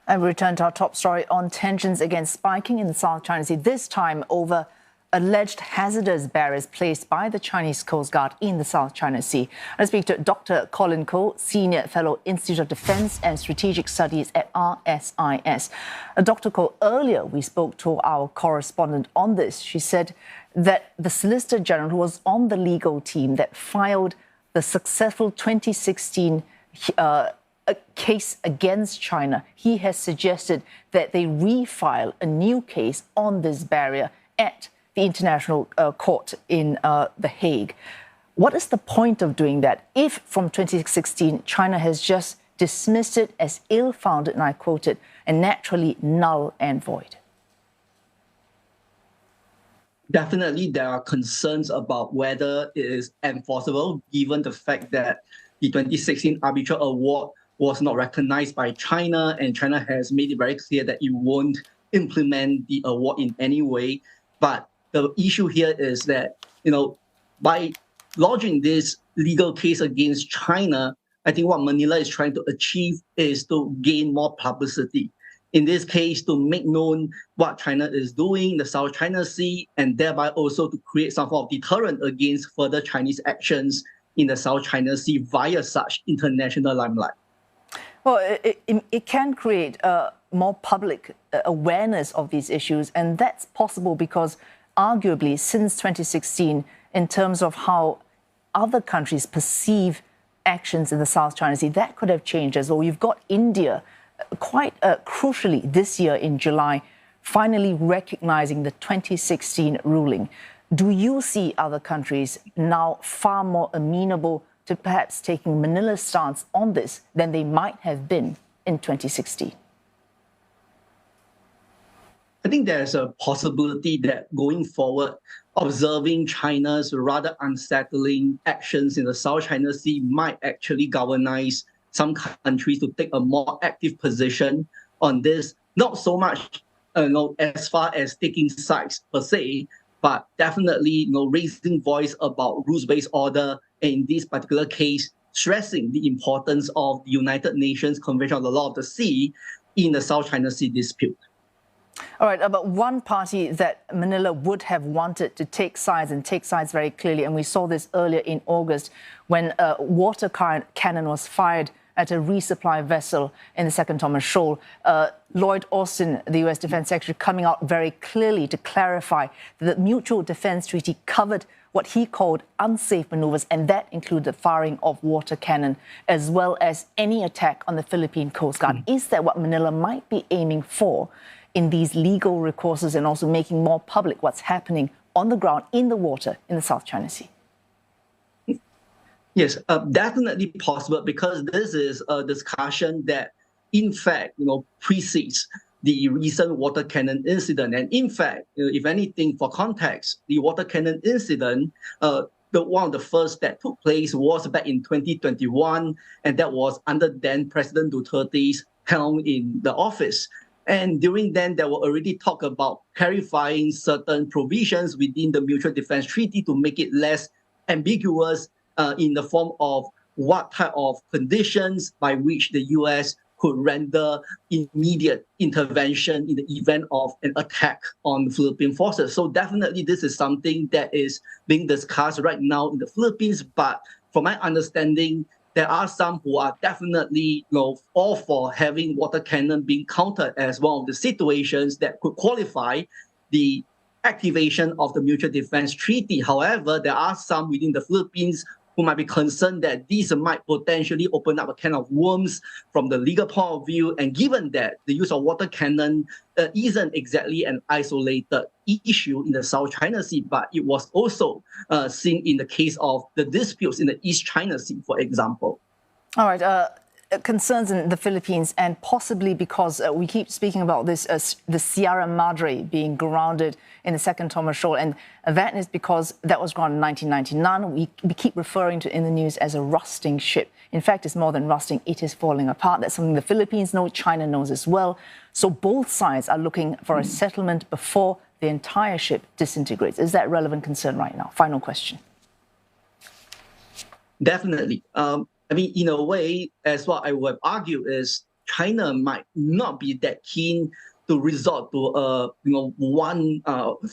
And we return to our top story on tensions again spiking in the South China Sea, this time over alleged hazardous barriers placed by the Chinese Coast Guard in the South China Sea. I speak to Dr. Collin Koh, Senior Fellow, Institute of Defence and Strategic Studies at RSIS. Dr. Koh, earlier we spoke to our correspondent on this. She said that the Solicitor General, who was on the legal team that filed the successful 2016 a case against China, he has suggested that they refile a new case on this barrier at the International Court in The Hague. What is the point of doing that if from 2016 China has just dismissed it as ill-founded, and I quote it, and naturally null and void? Definitely, there are concerns about whether it is enforceable, given the fact that the 2016 arbitral award was not recognized by China, and China has made it very clear that it won't implement the award in any way. But the issue here is that, by lodging this legal case against China, I think what Manila is trying to achieve is to gain more publicity. In this case, to make known what China is doing in the South China Sea, and thereby also to create some form of deterrent against further Chinese actions in the South China Sea via such international limelight. Well, it can create more public awareness of these issues, and that's possible because arguably since 2016, in terms of how other countries perceive actions in the South China Sea, that could have changed as well. You've got India quite crucially this year in July, finally recognizing the 2016 ruling. Do you see other countries now far more amenable to perhaps taking Manila's stance on this than they might have been in 2016? I think there's a possibility that going forward, observing China's rather unsettling actions in the South China Sea might actually galvanize some countries to take a more active position on this, not so much as far as taking sides per se, but definitely raising voice about rules-based order, and in this particular case, stressing the importance of the United Nations Convention on the Law of the Sea in the South China Sea dispute. All right, but one party that Manila would have wanted to take sides and take sides very clearly, and we saw this earlier in August when a water cannon was fired at a resupply vessel in the Second Thomas Shoal. Lloyd Austin, the U.S. Defense Secretary, coming out very clearly to clarify that the Mutual Defense Treaty covered what he called unsafe maneuvers, and that included the firing of water cannon, as well as any attack on the Philippine Coast Guard. Is that what Manila might be aiming for in these legal recourses and also making more public what's happening on the ground, in the water, in the South China Sea? Yes, definitely possible, because this is a discussion that, in fact, precedes the recent water cannon incident. And in fact, if anything, for context, the water cannon incident, one of the first that took place was back in 2021, and that was under then President Duterte's helm in the office. And during then, there were already talk about clarifying certain provisions within the Mutual Defense Treaty to make it less ambiguous, in the form of what type of conditions by which the U.S. could render immediate intervention in the event of an attack on Philippine forces. So definitely this is something that is being discussed right now in the Philippines. But from my understanding, there are some who are definitely all for having water cannon being counted as one of the situations that could qualify the activation of the Mutual Defense Treaty. However, there are some within the Philippines who might be concerned that these might potentially open up a can of worms from the legal point of view. And given that the use of water cannon isn't exactly an isolated issue in the South China Sea, but it was also seen in the case of the disputes in the East China Sea, for example. All right. Concerns in the Philippines, and possibly because we keep speaking about this as the Sierra Madre being grounded in the Second Thomas Shoal, and that is because that was grounded in 1999. We keep referring to it in the news as a rusting ship. In fact, it's more than rusting, it is falling apart. That's something the Philippines know, China knows as well. So both sides are looking for a settlement before the entire ship disintegrates. Is that a relevant concern right now? Final question. Definitely. I mean, in a way, as what I would argue is China might not be that keen to resort to one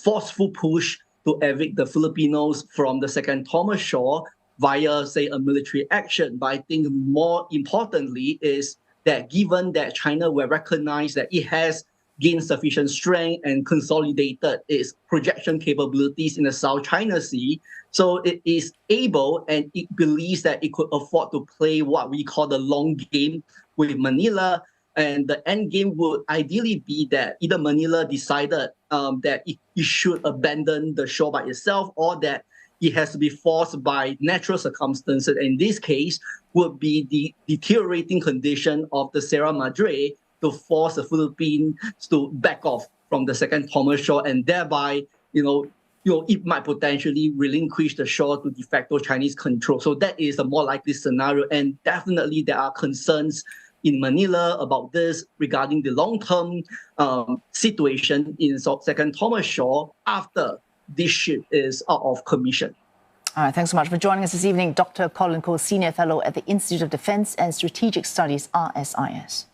forceful push to evict the Filipinos from the second Thomas Shore via, say, a military action. But I think more importantly is that given that China will recognize that it has gained sufficient strength and consolidated its projection capabilities in the South China Sea, so it is able and it believes that it could afford to play what we call the long game with Manila. And the end game would ideally be that either Manila decided that it should abandon the shore by itself, or that it has to be forced by natural circumstances. In this case, would be the deteriorating condition of the Sierra Madre to force the Philippines to back off from the second Thomas Shore, and thereby, it might potentially relinquish the shore to de facto Chinese control. So that is a more likely scenario, and definitely there are concerns in Manila about this regarding the long-term situation in second Thomas Shore after this ship is out of commission. All right, thanks so much for joining us this evening, Dr. Collin Koh, Senior Fellow at the Institute of Defense and Strategic Studies, RSIS.